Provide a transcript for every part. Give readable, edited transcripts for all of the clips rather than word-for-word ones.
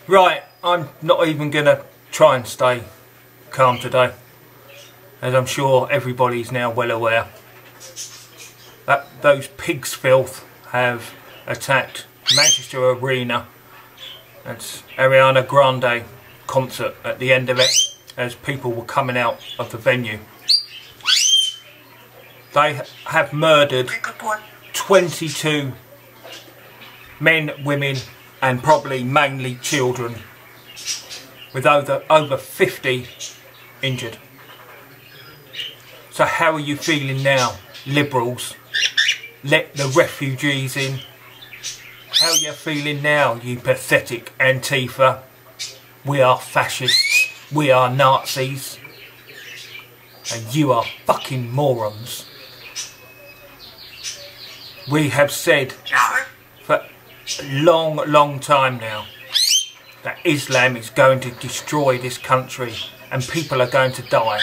Right, I'm not even going to try and stay calm today, as I'm sure everybody's now well aware that those pigs' filth have attacked Manchester Arena. That's Ariana Grande concert at the end of it, as people were coming out of the venue. They have murdered 22 men, women and probably mainly children, with over 50 injured. So how are you feeling now, liberals? Let the refugees in. How are you feeling now, you pathetic Antifa? We are fascists, we are Nazis, and you are fucking morons. We have said for a long time now that Islam is going to destroy this country and people are going to die.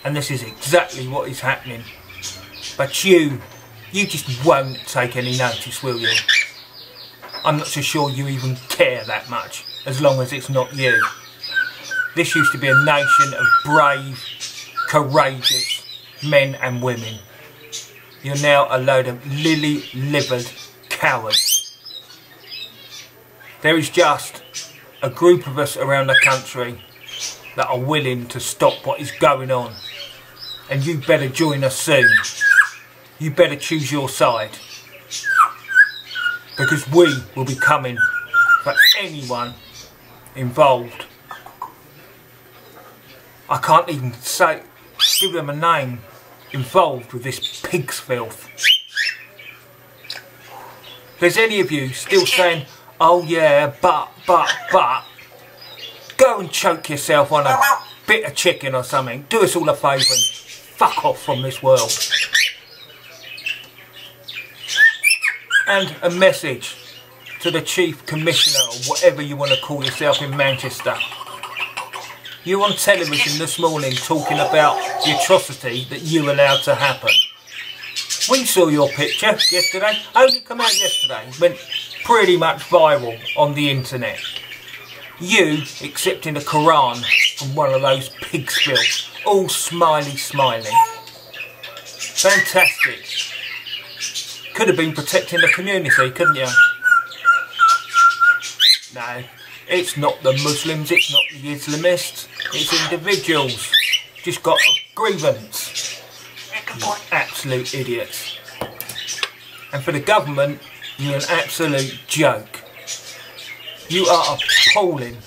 And this is exactly what is happening. But you just won't take any notice, will you? I'm not so sure you even care that much, as long as it's not you. This used to be a nation of brave, courageous men and women. You're now a load of lily-livered cowards. There is just a group of us around the country that are willing to stop what is going on. And you better join us soon. You better choose your side. Because we will be coming for anyone involved. I can't even give them a name, involved with this pig's filth. If there's any of you still saying, oh yeah, but, go and choke yourself on a bit of chicken or something. Do us all a favour and fuck off from this world. And a message to the Chief Commissioner, or whatever you want to call yourself, in Manchester. You were on television this morning talking about the atrocity that you allowed to happen. We saw your picture yesterday, only come out yesterday, went pretty much viral on the internet. You accepting the Quran from one of those pigs' filth, all smiley. Fantastic. Could have been protecting the community, couldn't you? No, it's not the Muslims, it's not the Islamists, it's individuals. Just got a grievance. You absolute idiots. And for the government, you're an absolute joke. You are appalling.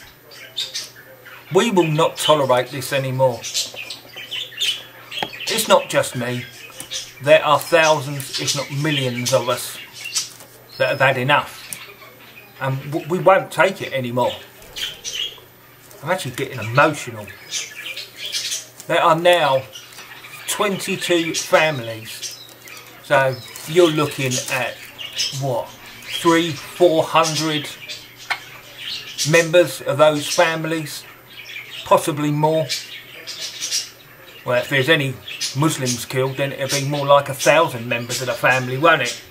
We will not tolerate this anymore. It's not just me. There are thousands, if not millions of us that have had enough. And we won't take it anymore. I'm actually getting emotional. There are now 22 families. So you're looking at, what, 300-400 members of those families? Possibly more. Well, if there's any Muslims killed, then it'll be more like 1,000 members of the family, won't it?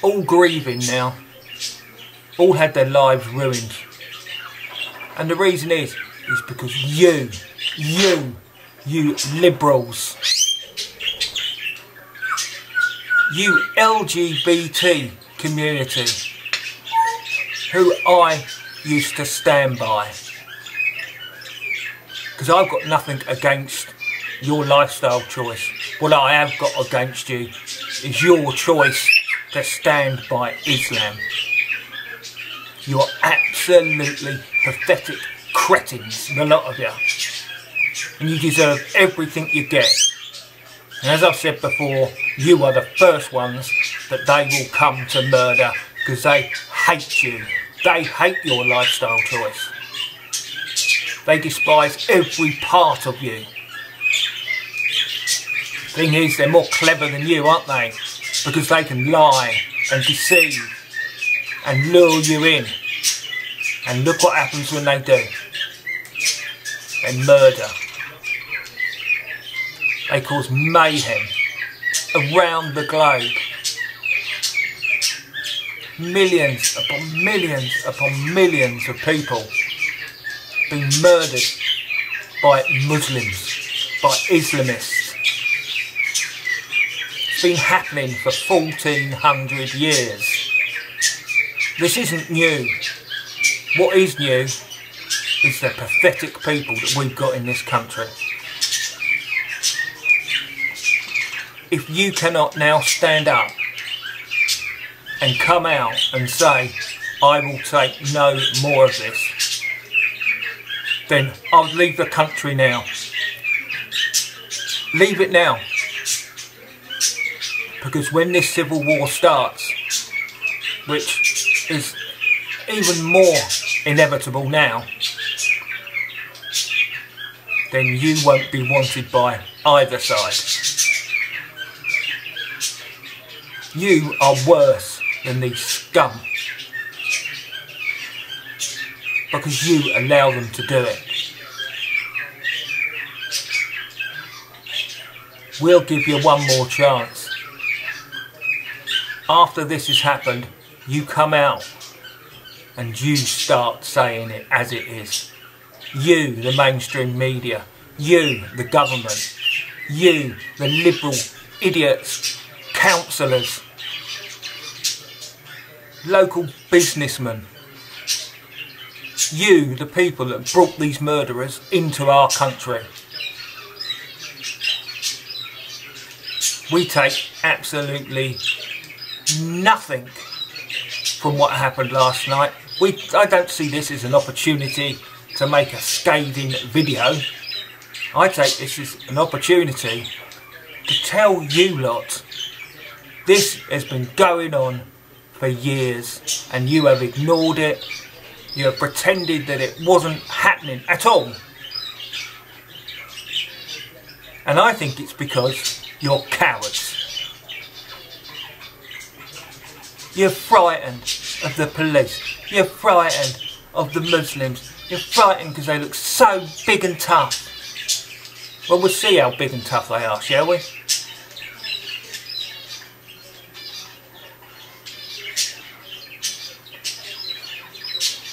All grieving now. All had their lives ruined. And the reason is because you liberals, you LGBT community, who I used to stand by. Because I've got nothing against your lifestyle choice. What I have got against you is your choice to stand by Islam. You are absolutely pathetic cretins, the lot of you. And you deserve everything you get. And as I've said before, you are the first ones that they will come to murder, because they hate you. They hate your lifestyle choice. They despise every part of you. Thing is, they're more clever than you, aren't they? Because they can lie and deceive and lure you in. And look what happens when they do. They murder. They cause mayhem around the globe. millions upon millions upon millions of people being murdered by Muslims, by Islamists. It's been happening for 1400 years. This isn't new. What is new is the pathetic people that we've got in this country. If you cannot now stand up and come out and say, I will take no more of this, then I'll leave the country now. Leave it now. Because when this civil war starts, which is even more inevitable now, then you won't be wanted by either side. You are worse than these scum because you allow them to do it. We'll give you one more chance. After this has happened, you come out and you start saying it as it is. You, the mainstream media, you, the government, you, the liberal idiots, councillors, local businessmen, you, the people that brought these murderers into our country. We take absolutely nothing from what happened last night. I don't see this as an opportunity to make a scathing video. I take this as an opportunity to tell you lot this has been going on for years and you have ignored it. You have pretended that it wasn't happening at all. And I think it's because you're cowards. You're frightened of the police. You're frightened of the Muslims. You're frightened because they look so big and tough. Well, we'll see how big and tough they are, shall we?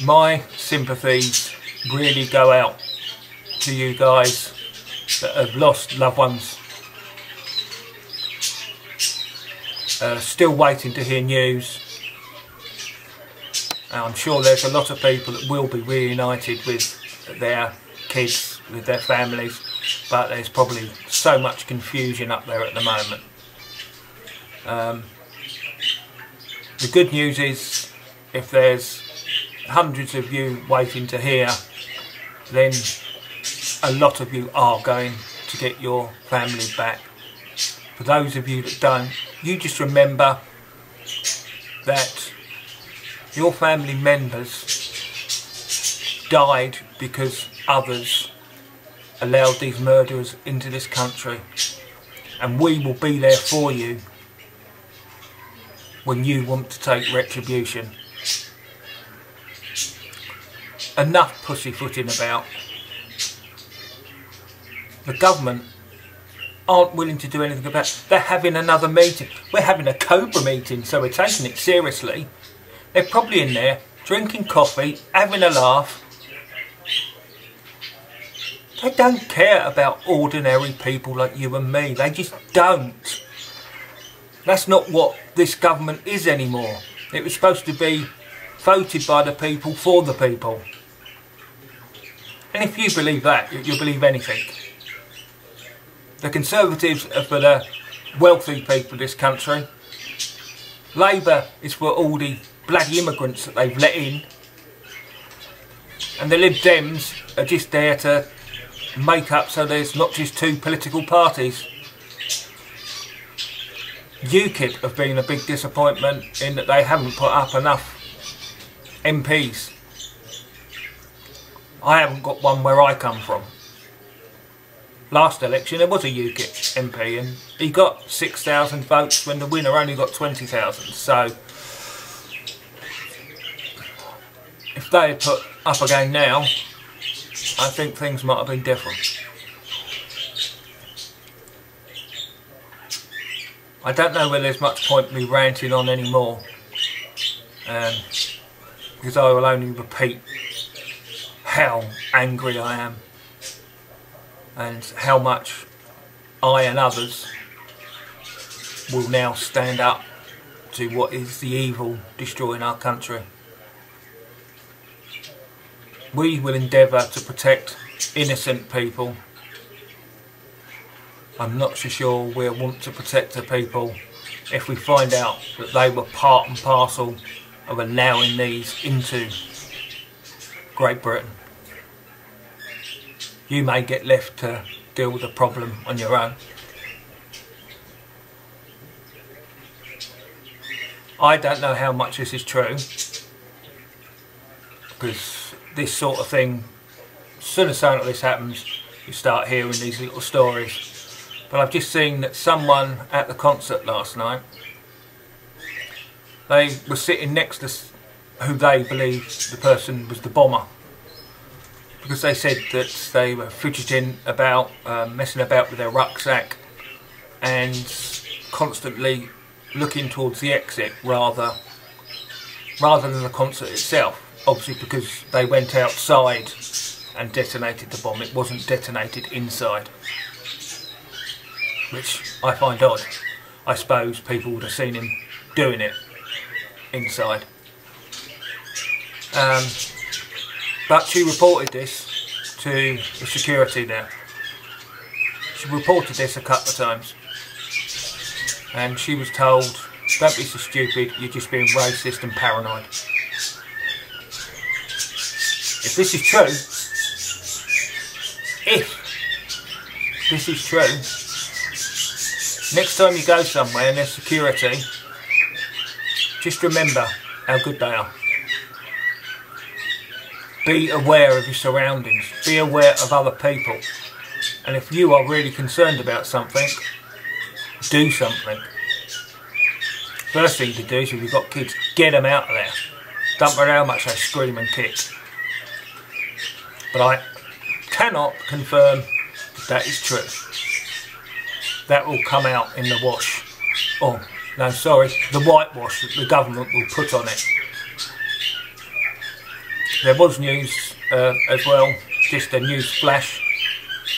My sympathies really go out to you guys that have lost loved ones. Still waiting to hear news. And I'm sure there's a lot of people that will be reunited with their kids, with their families, but there's probably so much confusion up there at the moment. The good news is, if there's hundreds of you waiting to hear, then a lot of you are going to get your family back. For those of you that don't, you just remember that your family members died because others allowed these murderers into this country, and we will be there for you when you want to take retribution. Enough pussyfooting about. The government aren't willing to do anything about it. They're having another meeting. We're having a Cobra meeting, so we're taking it seriously. They're probably in there drinking coffee, having a laugh. They don't care about ordinary people like you and me. They just don't. That's not what this government is anymore. It was supposed to be voted by the people for the people. And if you believe that, you'll believe anything. The Conservatives are for the wealthy people of this country. Labour is for all the bloody immigrants that they've let in. And the Lib Dems are just there to make up so there's not just two political parties. UKIP have been a big disappointment in that they haven't put up enough MPs. I haven't got one where I come from. Last election there was a UKIP MP and he got 6,000 votes when the winner only got 20,000. So if they had put up again now, I think things might have been different. I don't know whether there's much point me ranting on anymore. because I will only repeat how angry I am and how much I and others will now stand up to what is the evil destroying our country. We will endeavour to protect innocent people. I'm not so sure we'll want to protect the people if we find out that they were part and parcel of allowing these into Great Britain. You may get left to deal with the problem on your own. I don't know how much this is true, because this sort of thing, as soon as something like this happens, you start hearing these little stories. But I've just seen that someone at the concert last night, they were sitting next to who they believed the person was the bomber, because they said that they were fidgeting about, messing about with their rucksack and constantly looking towards the exit rather than the concert itself. Obviously because they went outside and detonated the bomb. It wasn't detonated inside, which I find odd. I suppose people would have seen him doing it inside. But she reported this to the security there. She reported this a couple of times, and she was told, don't be so stupid, you're just being racist and paranoid. If this is true, next time you go somewhere and there's security, just remember how good they are. Be aware of your surroundings, be aware of other people, and if you are really concerned about something, do something. First thing to do is, if you've got kids, get them out of there. Don't matter how much they scream and kick. But I cannot confirm that is true. That will come out in the wash. Oh, no, sorry, the whitewash that the government will put on it. There was news as well, just a news flash,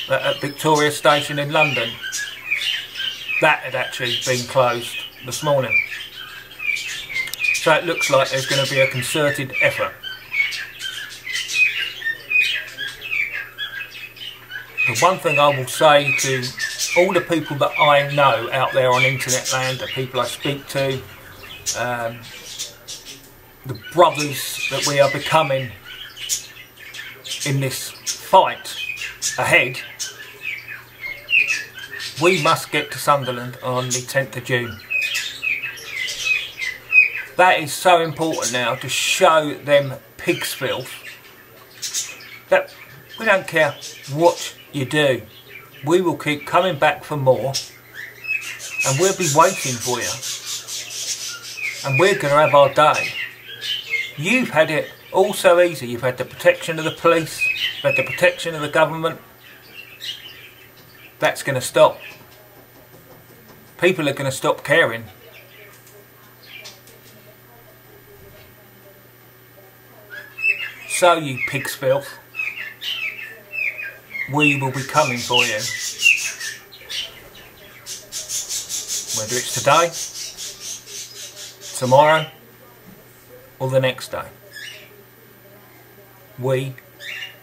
that at Victoria Station in London, that had actually been closed this morning. So it looks like there's going to be a concerted effort. The one thing I will say to all the people that I know out there on internet land, the people I speak to, the brothers that we are becoming in this fight ahead, we must get to Sunderland on the 10th of June. That is so important now, to show them pig's filth that we don't care what you do, we will keep coming back for more, and we'll be waiting for you, and we're going to have our day. You've had it all so easy. You've had the protection of the police, you've had the protection of the government. That's going to stop. People are going to stop caring. So you pig's filth, we will be coming for you. Whether it's today, tomorrow, or the next day, we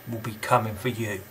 will be coming for you.